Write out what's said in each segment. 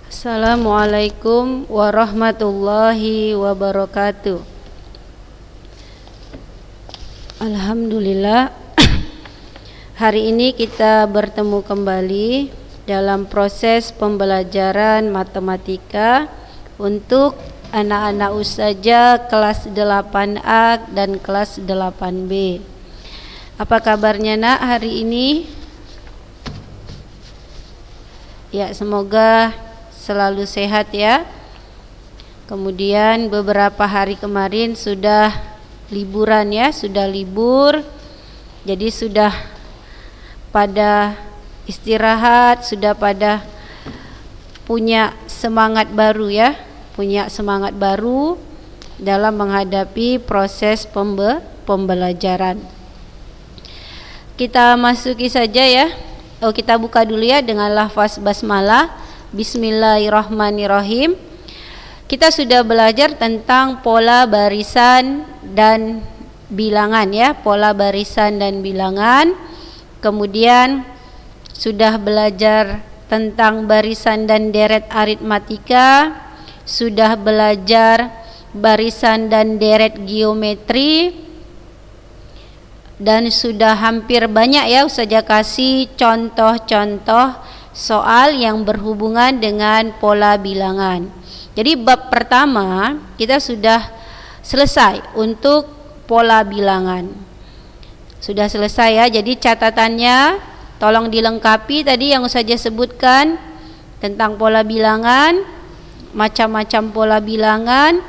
Assalamualaikum warahmatullahi wabarakatuh. Alhamdulillah, hari ini kita bertemu kembali dalam proses pembelajaran matematika untuk anak-anak ustazah kelas 8A dan kelas 8B. Apa kabarnya nak hari ini? Ya, semoga selalu sehat ya. Kemudian beberapa hari kemarin sudah liburan ya, sudah libur. Jadi sudah pada istirahat, sudah pada punya semangat baru ya, punya semangat baru dalam menghadapi proses pembelajaran. Kita masuki saja ya. Kita buka dulu ya dengan lafaz basmalah. Bismillahirrahmanirrahim. Kita sudah belajar tentang pola barisan dan bilangan ya, pola barisan dan bilangan. Kemudian sudah belajar tentang barisan dan deret aritmatika, sudah belajar barisan dan deret geometri, dan sudah hampir banyak ya ustazah kasih contoh-contoh soal yang berhubungan dengan pola bilangan. Jadi bab pertama kita sudah selesai untuk pola bilangan. Sudah selesai ya. Jadi catatannya tolong dilengkapi tadi yang ustazah sebutkan tentang pola bilangan, macam-macam pola bilangan,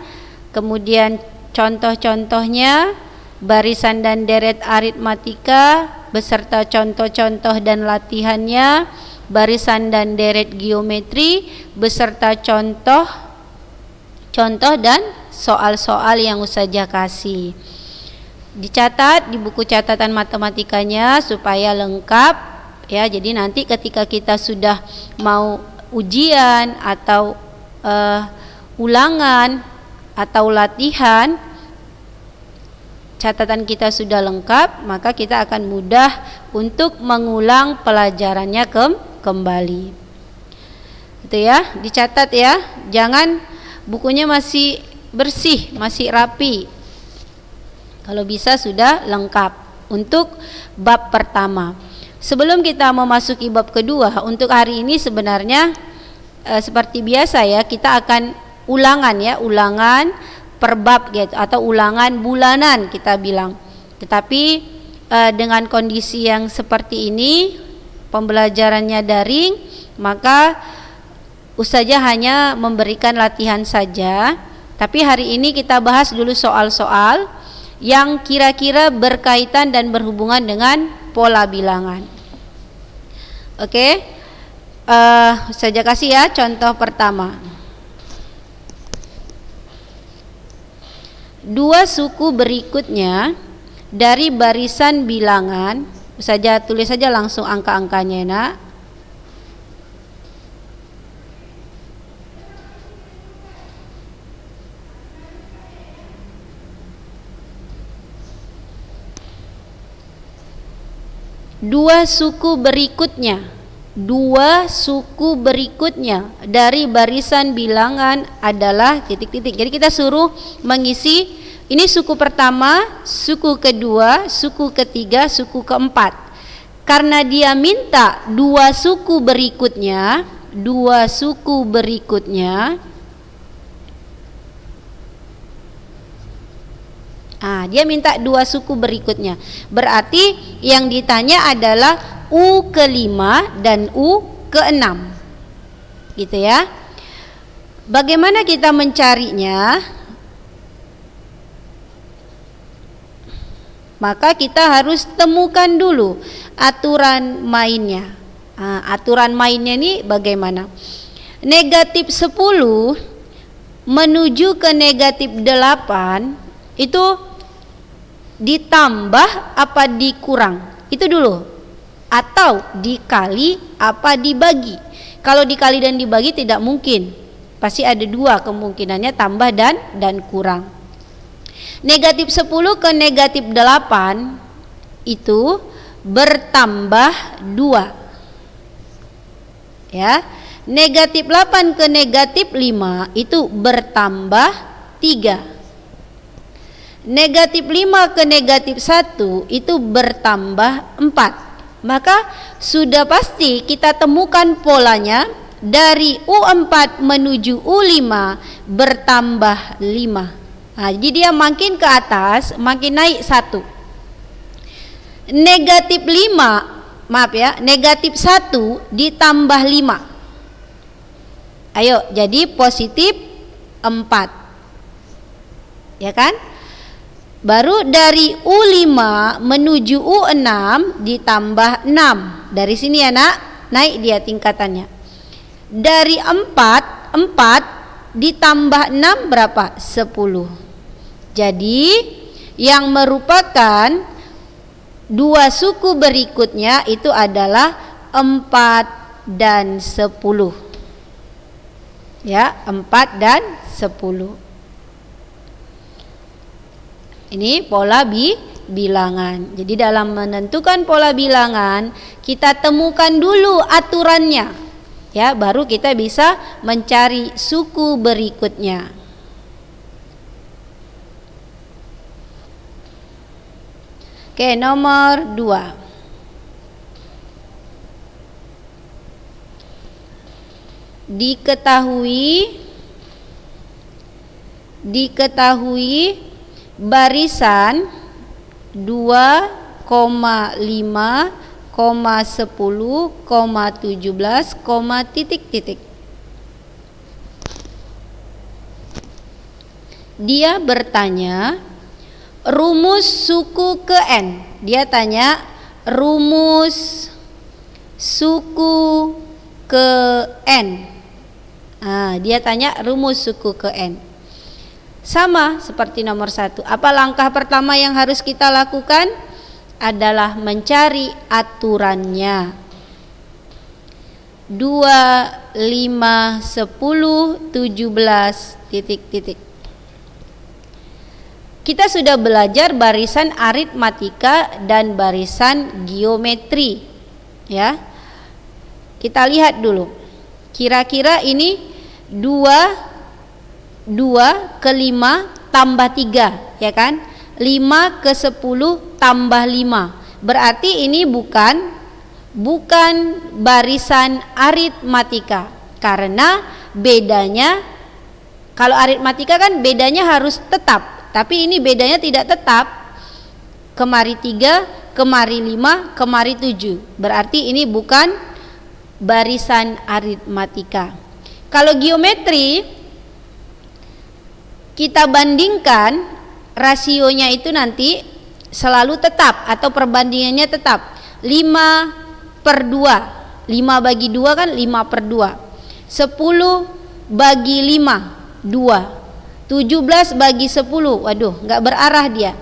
kemudian contoh-contohnya, barisan dan deret aritmatika beserta contoh-contoh dan latihannya, barisan dan deret geometri beserta contoh dan soal-soal yang ustazah kasih. Dicatat di buku catatan matematikanya supaya lengkap ya. Jadi nanti ketika kita sudah mau ujian atau ulangan atau latihan, catatan kita sudah lengkap, maka kita akan mudah untuk mengulang pelajarannya kembali. Itu ya, dicatat ya. Jangan bukunya masih bersih, masih rapi. Kalau bisa sudah lengkap untuk bab pertama. Sebelum kita memasuki bab kedua, untuk hari ini sebenarnya seperti biasa ya, kita akan ulangan ya, ulangan per bab gitu, atau ulangan bulanan kita bilang. Tetapi dengan kondisi yang seperti ini, pembelajarannya daring, maka ustazah hanya memberikan latihan saja. Tapi hari ini kita bahas dulu soal-soal yang kira-kira berkaitan dan berhubungan dengan pola bilangan. Oke, ustazah kasih ya contoh pertama. Dua suku berikutnya dari barisan bilangan, ustazah tulis saja langsung angka-angkanya nak. Dua suku berikutnya dari barisan bilangan adalah titik-titik. Jadi kita suruh mengisi. Ini suku pertama, suku kedua, suku ketiga, suku keempat. Karena dia minta dua suku berikutnya, dia minta dua suku berikutnya. Berarti yang ditanya adalah U kelima dan U keenam. Gitu ya. Bagaimana kita mencarinya? Maka kita harus temukan dulu aturan mainnya. Aturan mainnya ini bagaimana? Negatif 10 menuju ke negatif 8 itu ditambah apa dikurang? Itu dulu. Atau dikali apa dibagi? Kalau dikali dan dibagi tidak mungkin. Pasti ada dua kemungkinannya, tambah dan kurang. Negatif 10 ke negatif 8 itu bertambah 2. Ya. Negatif 8 ke negatif 5 itu bertambah 3. Negatif 5 ke negatif 1 itu bertambah 4. Maka sudah pasti kita temukan polanya dari U4 menuju U5 bertambah 5. Nah, jadi dia makin ke atas, makin naik 1. Negatif 5, maaf ya, negatif 1 ditambah 5. Ayo, jadi positif 4. Ya kan? Baru dari U5 menuju U6 ditambah 6. Dari sini ya nak, naik dia tingkatannya. Dari 4 ditambah 6 berapa? 10. Jadi yang merupakan dua suku berikutnya itu adalah 4 dan 10. Ya, 4 dan 10. Ini pola bilangan. Jadi dalam menentukan pola bilangan, kita temukan dulu aturannya. Ya, baru kita bisa mencari suku berikutnya. Oke, nomor 2. Diketahui barisan 2,5, 10, 17, titik. Dia bertanya rumus suku ke N. Dia tanya rumus suku ke N. Dia tanya rumus suku ke N. Sama seperti nomor 1. Apa langkah pertama yang harus kita lakukan? Adalah mencari aturannya. 2, 5, 10, 17, titik. Kita sudah belajar barisan aritmatika dan barisan geometri. Ya. Kita lihat dulu. Kira-kira ini 2 ke 5 tambah 3, ya kan? 5 ke 10 tambah 5. Berarti ini bukan barisan aritmatika. Karena bedanya, kalau aritmatika kan bedanya harus tetap. Tapi ini bedanya tidak tetap. Kemari 3, kemari 5, kemari 7. Berarti ini bukan barisan aritmatika. Kalau geometri, kita bandingkan rasionya itu nanti selalu tetap atau perbandingannya tetap 5/2. 5 bagi 2 kan 5/2. 10 bagi 5 2. 17 bagi 10, waduh, nggak berarah dia.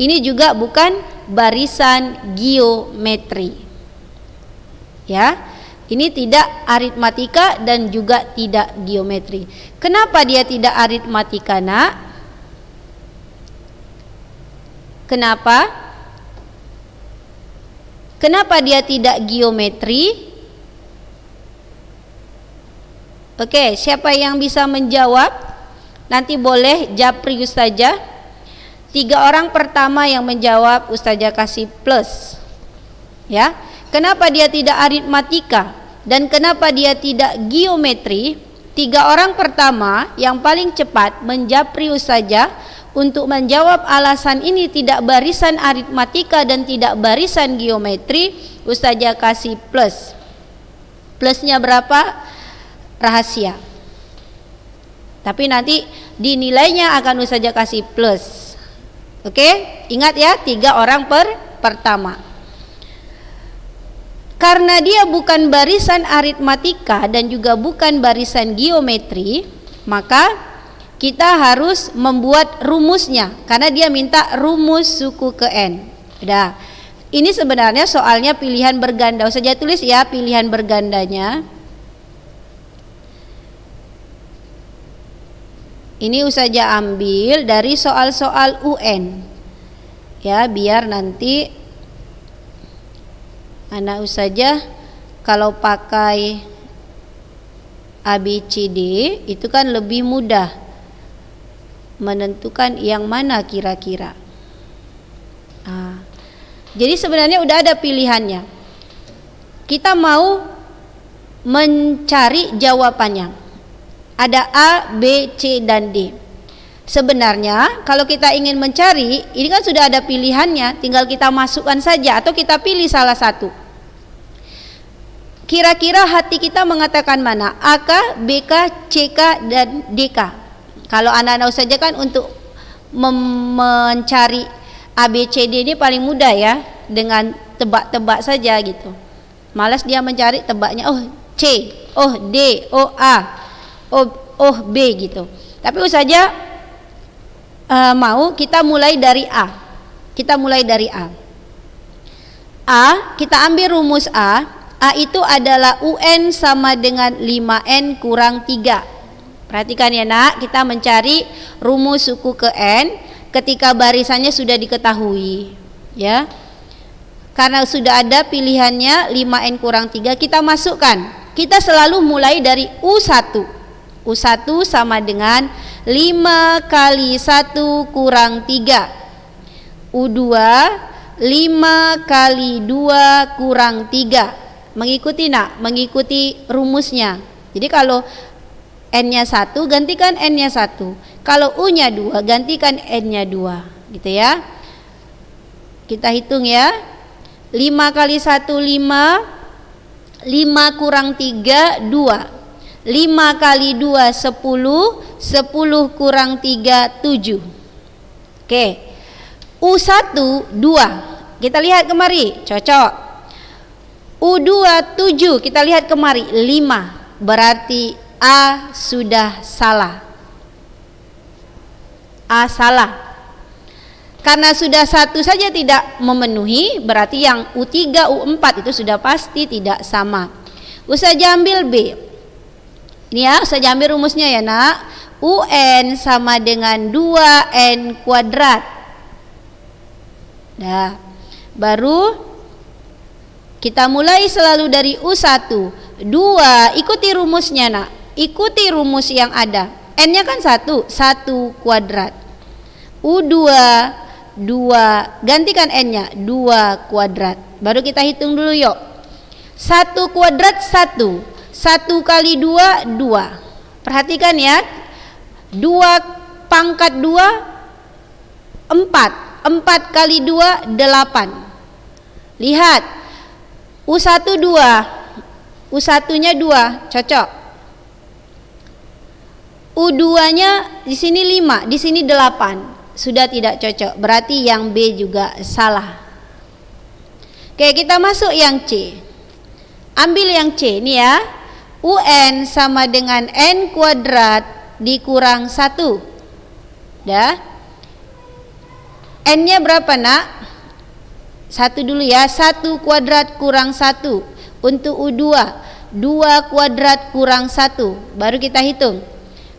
Ini juga bukan barisan geometri. Ya, ini tidak aritmatika dan juga tidak geometri. Kenapa dia tidak aritmatika, nak? Kenapa? Kenapa dia tidak geometri? Oke, siapa yang bisa menjawab? Nanti boleh japri Ustazah. 3 orang pertama yang menjawab Ustazah kasih plus. Ya. Kenapa dia tidak aritmatika dan kenapa dia tidak geometri? 3 orang pertama yang paling cepat menjapri Ustazah untuk menjawab alasan ini tidak barisan aritmatika dan tidak barisan geometri, Ustazah kasih plus. Plusnya berapa? Rahasia. Tapi nanti dinilainya akan Ustazah kasih plus. Oke? Ingat ya, 3 orang pertama. Karena dia bukan barisan aritmatika dan juga bukan barisan geometri, maka kita harus membuat rumusnya. Karena dia minta rumus suku ke N. Udah. Ini sebenarnya soalnya pilihan berganda. Ustazah tulis ya pilihan bergandanya. Ini Ustazah ambil dari soal-soal UN. Ya, biar nanti anak Ustazah kalau pakai ABCD itu kan lebih mudah menentukan yang mana kira-kira. Jadi sebenarnya udah ada pilihannya. Kita mau mencari jawabannya. Ada A, B, C, dan D. Sebenarnya kalau kita ingin mencari, ini kan sudah ada pilihannya, tinggal kita masukkan saja atau kita pilih salah satu. Kira-kira hati kita mengatakan mana? A kah, B kah, C kah, dan D kah? Kalau anak-anak saja kan untuk mencari A, B, C, D ini paling mudah ya, dengan tebak-tebak saja gitu. Malas dia mencari, tebaknya oh C, oh D, oh A, oh B gitu. Tapi saja mau kita mulai dari A. Kita mulai dari A. A, kita ambil rumus A. A itu adalah UN sama dengan 5N kurang 3. Perhatikan ya nak, kita mencari rumus suku ke N ketika barisannya sudah diketahui ya. Karena sudah ada pilihannya 5N kurang 3, kita masukkan. Kita selalu mulai dari U1. U1 sama dengan 5 kali 1 kurang 3. U2 5 kali 2 kurang 3. Mengikuti nak? Mengikuti rumusnya. Jadi kalau N-nya 1 gantikan N-nya 1. Kalau U-nya 2 gantikan N-nya 2. Gitu ya. Kita hitung ya. 5 kali 1 5. 5 kurang 3 2. 5 kali 2 10. 10 kurang 3 7. Oke. U1 2. Kita lihat kemari, cocok. U2 7. Kita lihat kemari, 5. Berarti A sudah salah. A salah. Karena sudah satu saja tidak memenuhi, berarti yang U3, U4 itu sudah pasti tidak sama. Ustazah ambil B. Ini ya, Ustazah ambil rumusnya ya nak. UN sama dengan 2N kuadrat. Nah, baru kita mulai selalu dari U1. 2, ikuti rumusnya nak. Ikuti rumus yang ada. N-nya kan 1, 1 kuadrat. U2 2, gantikan N-nya 2 kuadrat. Baru kita hitung dulu yuk. 1 kuadrat 1. 1 kali 2 2. Perhatikan ya. 2 pangkat 2 4. 4 kali 2 8. Lihat. U1 2. U1-nya 2, cocok. U2-nya di sini 5, di sini 8. Sudah tidak cocok, berarti yang B juga salah. Oke, kita masuk yang C. Ambil yang C ini ya. UN sama dengan N kuadrat dikurang 1. Dah. N-nya berapa nak? 1 dulu ya. 1 kuadrat kurang 1. Untuk U2 2 kuadrat kurang 1. Baru kita hitung.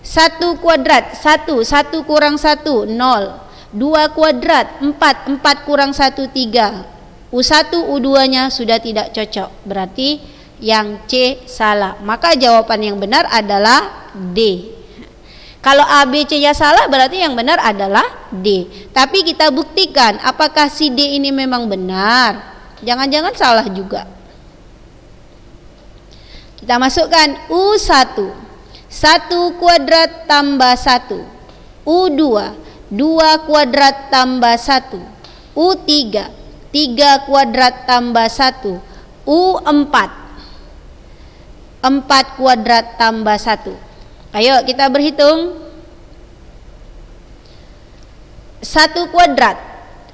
1 kuadrat 1, 1 kurang 1 0. 2 kuadrat 4, 4 kurang 1 3. U1 U2 nya sudah tidak cocok, berarti yang C salah. Maka jawaban yang benar adalah D. Kalau A, B, C nya salah, berarti yang benar adalah D. Tapi kita buktikan apakah si D ini memang benar. Jangan-jangan salah juga. Kita masukkan U1 1 kuadrat tambah 1. U2 2 kuadrat tambah 1. U3 3 kuadrat tambah 1. U4 4 kuadrat tambah 1. Ayo kita berhitung. 1 kuadrat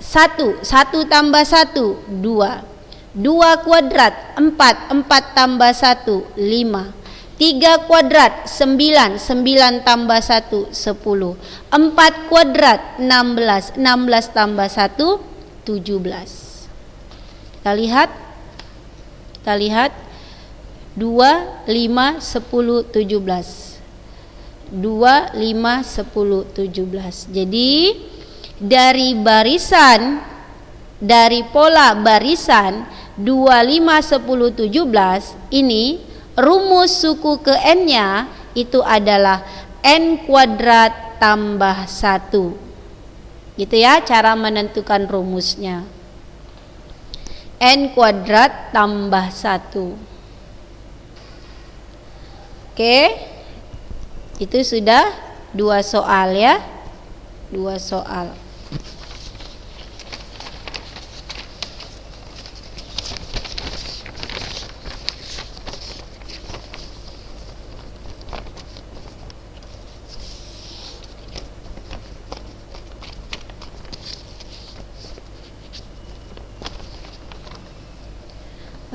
1. 1 tambah 1 2. 2 kuadrat 4. 4 tambah 1 5. 3 kuadrat 9, 9 tambah 1 10. 4 kuadrat 16, 16 tambah 1 17. Kita lihat 2, 5, 10, 17. 2, 5, 10, 17. Jadi dari pola barisan 2, 5, 10, 17 ini rumus suku ke n-nya itu adalah n kuadrat tambah 1. Gitu ya cara menentukan rumusnya. N kuadrat tambah 1. Oke. Itu sudah 2 soal ya. 2 soal.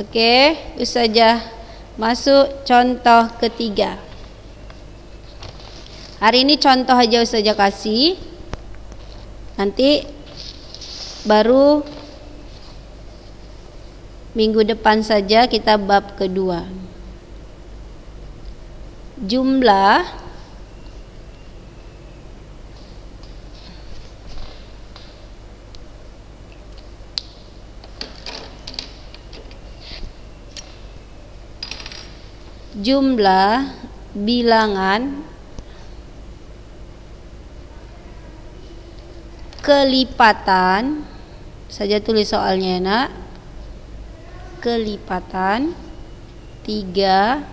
Oke, Ustazah masuk contoh ketiga. Hari ini contoh aja Ustazah kasih. Nanti baru minggu depan saja kita bab kedua. Jumlah bilangan kelipatan, saja tulis soalnya nak, kelipatan 3,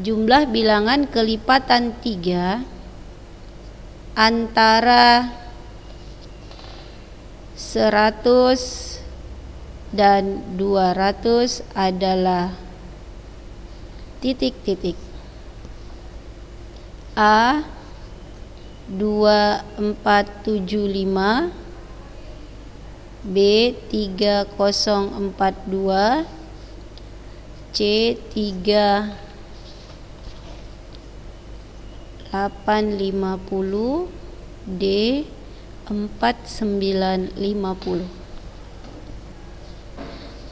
jumlah bilangan kelipatan 3 antara 100 dan 200 adalah titik-titik. A 2475, B 3042, C 3850, D 4950.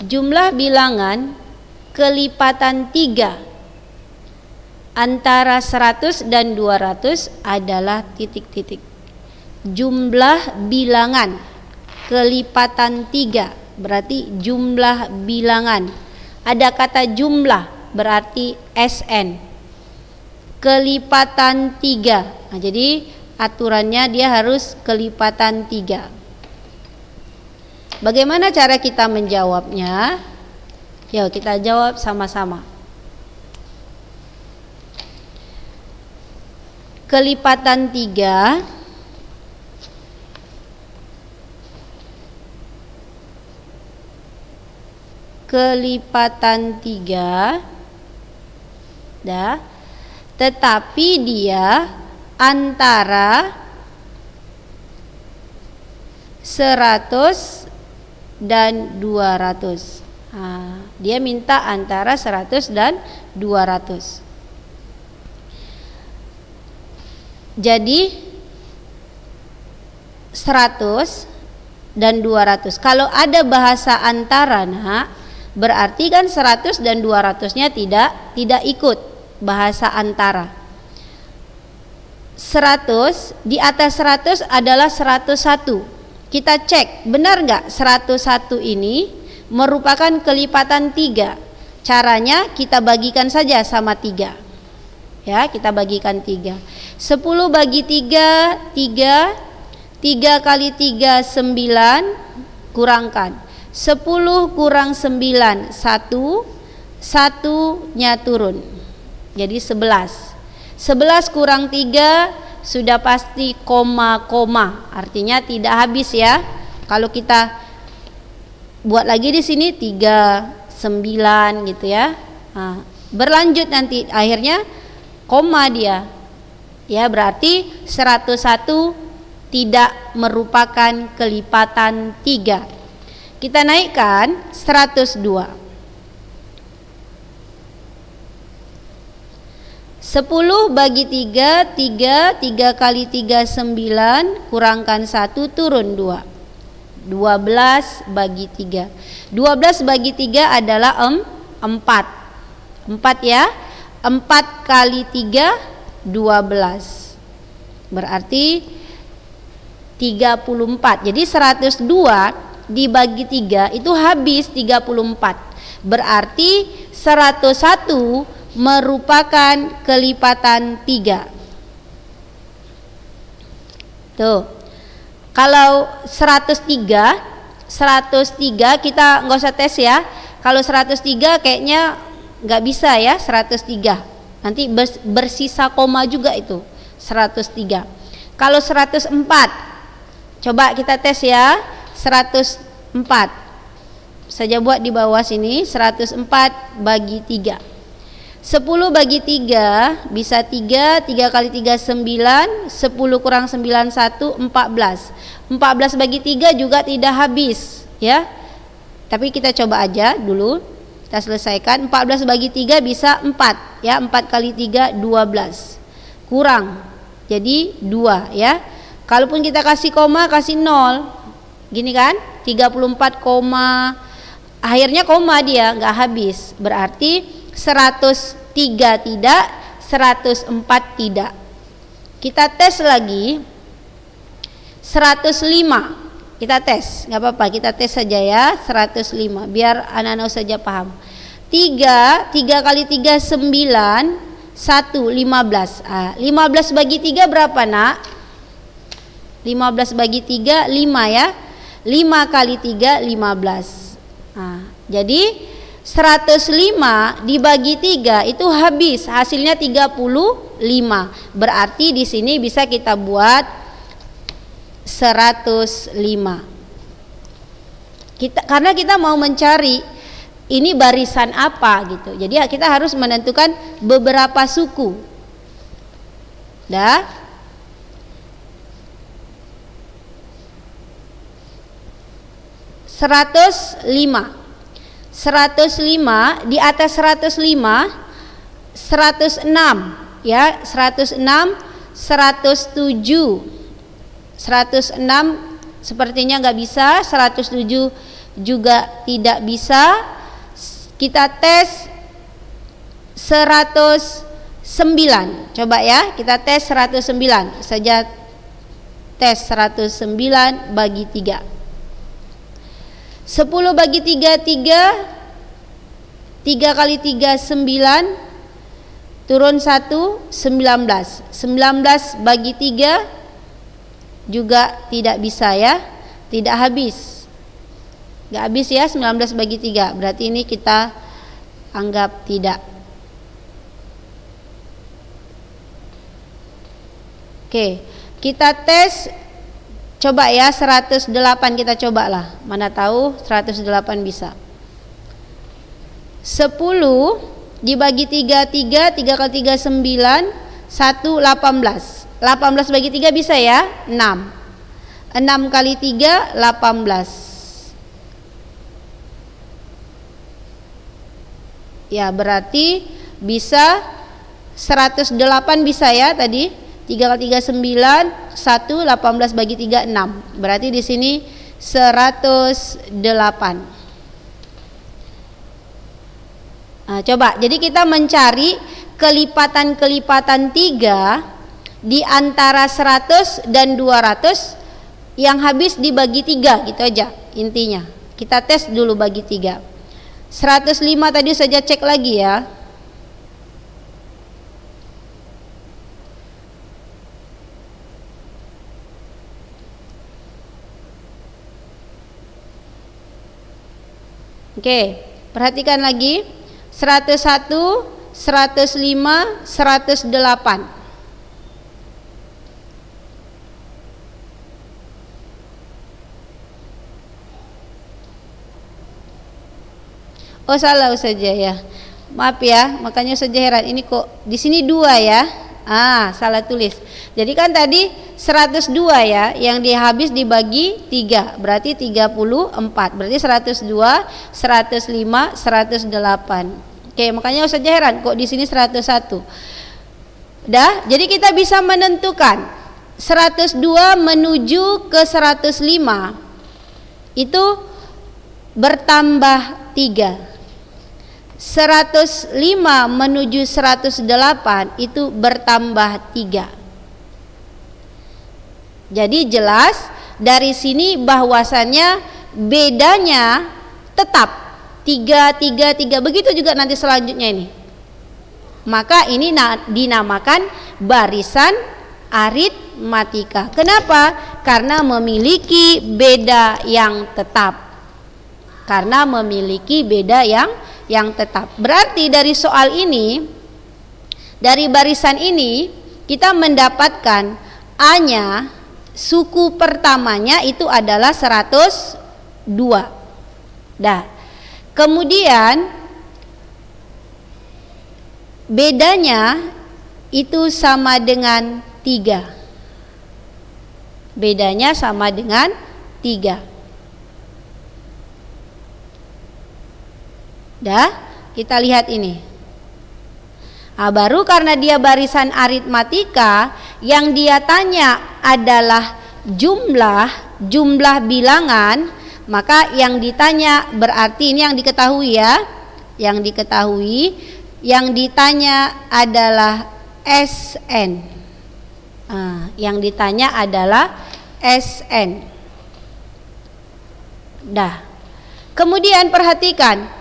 Jumlah bilangan kelipatan 3 antara 100 dan 200 adalah titik-titik. Jumlah bilangan kelipatan 3 berarti jumlah bilangan. Ada kata jumlah berarti SN. Kelipatan 3. Nah, jadi aturannya dia harus kelipatan 3. Bagaimana cara kita menjawabnya? Yuk kita jawab sama-sama. Kelipatan 3 dah, tetapi dia antara 100 dan 200. Dia minta antara 100 dan 200. Jadi 100 dan 200. Kalau ada bahasa antara nak, berarti kan 100 dan 200-nya tidak ikut bahasa antara. 100 di atas 100 adalah 101. Kita cek benar nggak 101 ini merupakan kelipatan 3. Caranya kita bagikan saja sama 3. Ya, kita bagikan 3. 10 bagi 3, 3. 3 kali 3, 9. Kurangkan 10 kurang 9, 1. 1-nya turun, jadi 11. 11 kurang 3 sudah pasti koma, artinya tidak habis ya. Kalau kita buat lagi di sini 3, 9 gitu ya. Berlanjut nanti akhirnya koma dia. Ya, berarti 101 tidak merupakan kelipatan 3. Kita naikkan 102. 10 bagi 3, 3. 3 kali 3, 9. Kurangkan 1, turun 2. 12 bagi 3. 12 bagi 3 adalah 4. 4 ya. 4 kali 3, 12. Berarti 34. Jadi 102 dibagi 3 itu habis 34. Berarti 101 merupakan kelipatan 3. Tuh. Kalau 103 kita nggak usah tes ya. Kalau 103 kayaknya nggak bisa ya, 103. Nanti bersisa koma juga itu 103. Kalau 104, coba kita tes ya. 104 saja buat di bawah sini. 104 bagi 3. 10 bagi 3 bisa 3. 3 kali 3 9. 10 kurang 9 1 14. 14 bagi 3 juga tidak habis ya. Tapi kita coba aja dulu. Kita selesaikan. 14 bagi 3 bisa 4 ya. 4 kali 3 12. Kurang. Jadi 2 ya. Kalaupun kita kasih koma, kasih 0. Gini kan? 34 koma. Akhirnya koma dia nggak habis. Berarti 103 tidak, 104 tidak. Kita tes lagi. 105. Kita tes, nggak apa-apa, kita tes saja ya. 105 biar anak-anak saja paham. 3 kali 3 9. 1 15. 15 bagi 3 berapa nak? 15 bagi 3 5 ya. 5 kali 3 15. Jadi 105 dibagi 3 itu habis, hasilnya 35. Berarti di sini bisa kita buat 105. Karena kita mau mencari ini barisan apa gitu. Jadi kita harus menentukan beberapa suku. Dah? 105 di atas 105 106 ya, 106 107 sepertinya nggak bisa, 107 juga tidak bisa. Kita tes 109. Coba ya, kita tes 109 saja. Tes 109 bagi 3. 10 bagi 3 3. 3 kali 3 9. Turun 1 19. 19 bagi 3 juga tidak bisa ya. Tidak habis. Enggak habis ya, 19 bagi 3. Berarti ini kita anggap tidak. Oke, kita tes. Coba ya 108 kita cobalah. Mana tahu 108 bisa. 10 dibagi 3 3. 3 kali 3 9. 1 18. 18 bagi 3 bisa ya? 6. 6 kali 3 18. Ya, berarti bisa 108 bisa ya tadi. 3 kali 3 9, 1 18 bagi 3 6. Berarti di sini 108. Nah, coba. Jadi kita mencari kelipatan-kelipatan 3 di antara 100 dan 200 yang habis dibagi 3 gitu aja intinya. Kita tes dulu bagi 3. 105 tadi saja cek lagi ya. Oke, perhatikan lagi. 101, 105, 108. Oh, salah saja ya. Maaf ya, makanya saja heran. Ini kok di sini 2 ya. Salah tulis. Jadi kan tadi 102 ya, yang dihabis dibagi 3, berarti 34. Berarti 102, 105, 108. Oke, makanya saja heran kok di sini 101. Dah, jadi kita bisa menentukan 102 menuju ke 105 itu bertambah 3. 105 menuju 108 itu bertambah 3. Jadi jelas dari sini bahwasannya bedanya tetap 3, 3, 3. Begitu juga nanti selanjutnya ini. Maka ini dinamakan barisan aritmatika. Kenapa? Karena memiliki beda yang tetap. Karena memiliki beda yang tetap. Berarti dari soal ini, dari barisan ini kita mendapatkan A-nya, suku pertamanya itu adalah 102. Dah. Kemudian bedanya itu sama dengan 3. Bedanya sama dengan 3. Dah, kita lihat ini. Nah, baru karena dia barisan aritmatika, yang dia tanya adalah jumlah bilangan, maka yang ditanya berarti ini yang diketahui ya. Yang diketahui, yang ditanya adalah SN. Yang ditanya adalah SN. Dah. Kemudian perhatikan,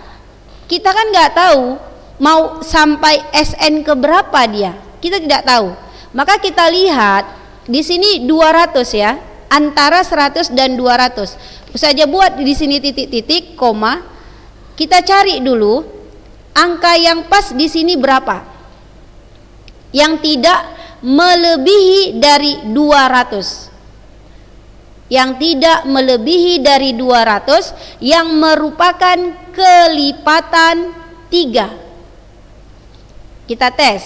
kita kan nggak tahu mau sampai SN ke berapa dia. Kita tidak tahu. Maka kita lihat di sini 200 ya, antara 100 dan 200. Saja buat di sini titik-titik, koma. Kita cari dulu angka yang pas di sini berapa. Yang tidak melebihi dari 200. Yang tidak melebihi dari 200 yang merupakan kelipatan 3. Kita tes.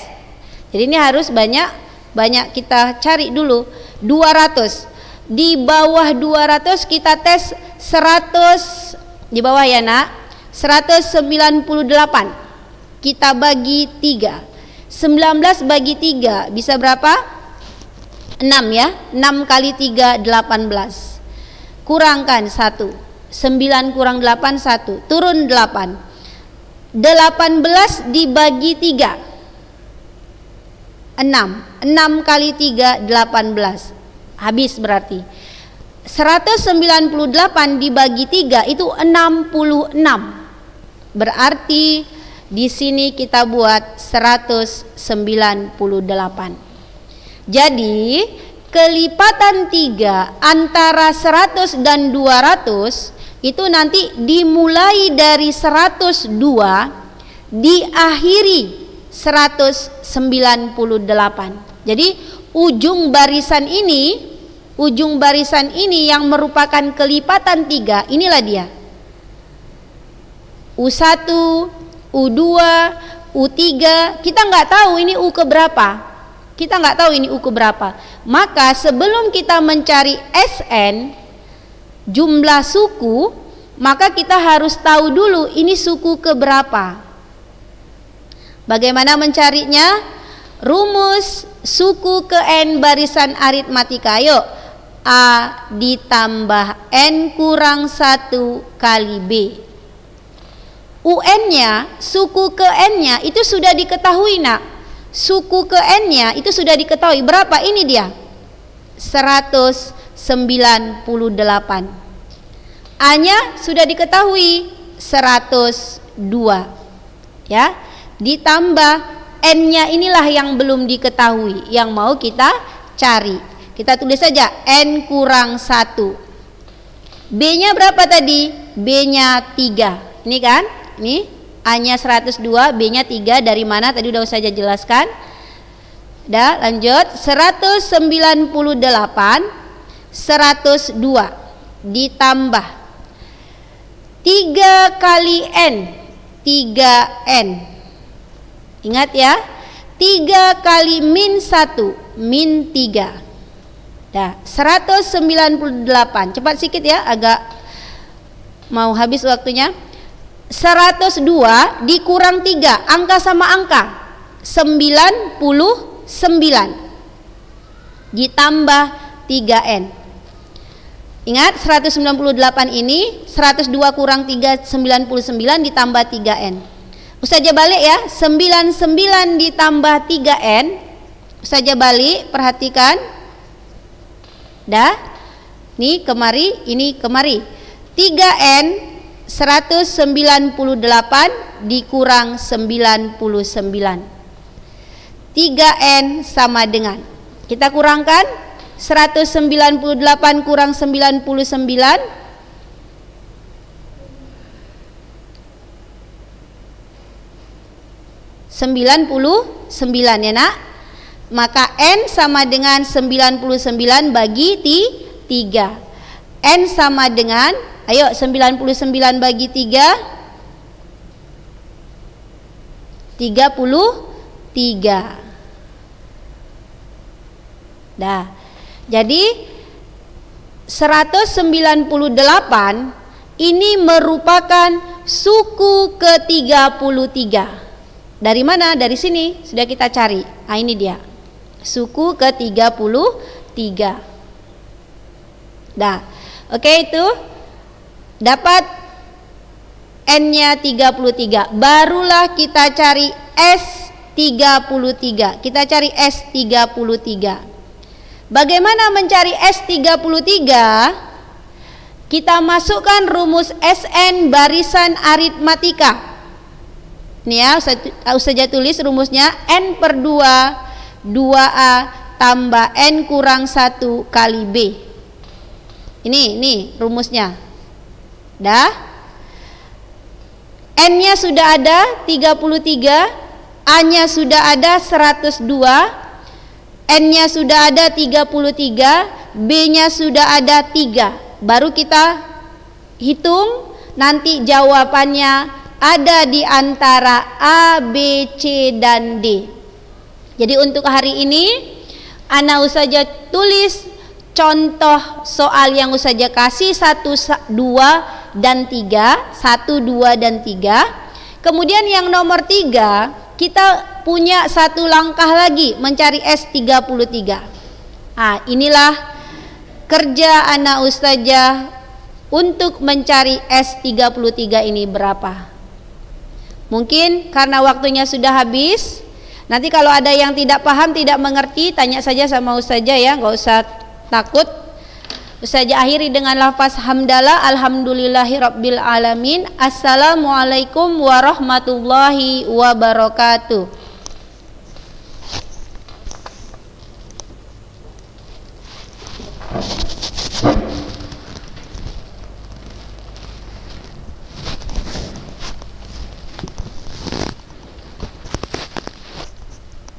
Jadi ini harus banyak kita cari dulu. 200. Di bawah 200 kita tes 100. Di bawah ya nak, 198. Kita bagi 3. 19 bagi 3 bisa berapa? 6 ya. 6 kali 3 18. Kurangkan 1. 9 kurang 8 1. Turun 8. 18 dibagi 3. 6 kali 3 18. Habis berarti. 198 dibagi 3 itu 66. Berarti di sini kita buat 198. Jadi kelipatan 3 antara 100 dan 200 itu nanti dimulai dari 102, diakhiri 198. Jadi ujung barisan ini yang merupakan kelipatan 3, inilah dia. U1, U2, U3, kita nggak tahu ini U keberapa. Kita nggak tahu ini U keberapa. Maka sebelum kita mencari SN, jumlah suku, maka kita harus tahu dulu ini suku keberapa. Bagaimana mencarinya? Rumus suku ke N barisan aritmatika. Yuk, A ditambah N kurang 1 kali B. UN-nya, suku ke N-nya itu sudah diketahui nak. Suku ke N-nya itu sudah diketahui. Berapa ini dia? 198. A-nya sudah diketahui 102. Ya. Ditambah N-nya inilah yang belum diketahui, yang mau kita cari. Kita tulis saja N kurang 1. B-nya berapa tadi? B-nya 3. Ini kan? Ini A-nya 102, B-nya 3. Dari mana? Tadi udah saja jelaskan. Dah, lanjut. 198 102 ditambah 3 kali N, 3N. Ingat ya, 3 kali min 1, min 3. Dah, 198. Cepat sedikit ya, agak mau habis waktunya. 102 dikurang 3, angka sama angka 99 ditambah 3N. Ingat 198 ini 102 kurang 3 99 ditambah 3N. Ustazah balik ya, 99 ditambah 3N. Ustazah balik, perhatikan. Dah. Ini kemari, ini kemari. 3N 198 dikurang 99. 3N sama dengan, kita kurangkan 198 kurang 99, 99 ya nak. Maka N sama dengan 99 bagi 3. N sama dengan, ayo 99 bagi 3, 33. Dah. Jadi 198 ini merupakan suku ke-33. Dari mana? Dari sini sudah kita cari. Nah, ini dia. Suku ke-33. Dah. Oke, itu dapat N-nya 33. Barulah kita cari S33. Kita cari S33. Bagaimana mencari S33? Kita masukkan rumus SN barisan aritmatika. Ini ya, Ustazah tulis rumusnya N per 2, 2A tambah N kurang 1 kali B. Ini rumusnya. Dah. N-nya sudah ada 33, A-nya sudah ada 102, N-nya sudah ada 33, B-nya sudah ada 3. Baru kita hitung, nanti jawabannya ada di antara A, B, C, dan D. Jadi untuk hari ini ana Ustazah tulis contoh soal yang Ustazah kasih 1, 2, dan 3. 1, 2, dan 3. Kemudian yang nomor 3, kita punya satu langkah lagi mencari S33. Nah, inilah kerja ana Ustazah untuk mencari S33 ini berapa. Mungkin karena waktunya sudah habis. Nanti kalau ada yang tidak paham, tidak mengerti, tanya saja sama Ustazah ya, nggak usah takut. Ustazah akhiri dengan lafaz hamdalah, alhamdulillahirabbil alamin. Assalamualaikum warahmatullahi wabarakatuh.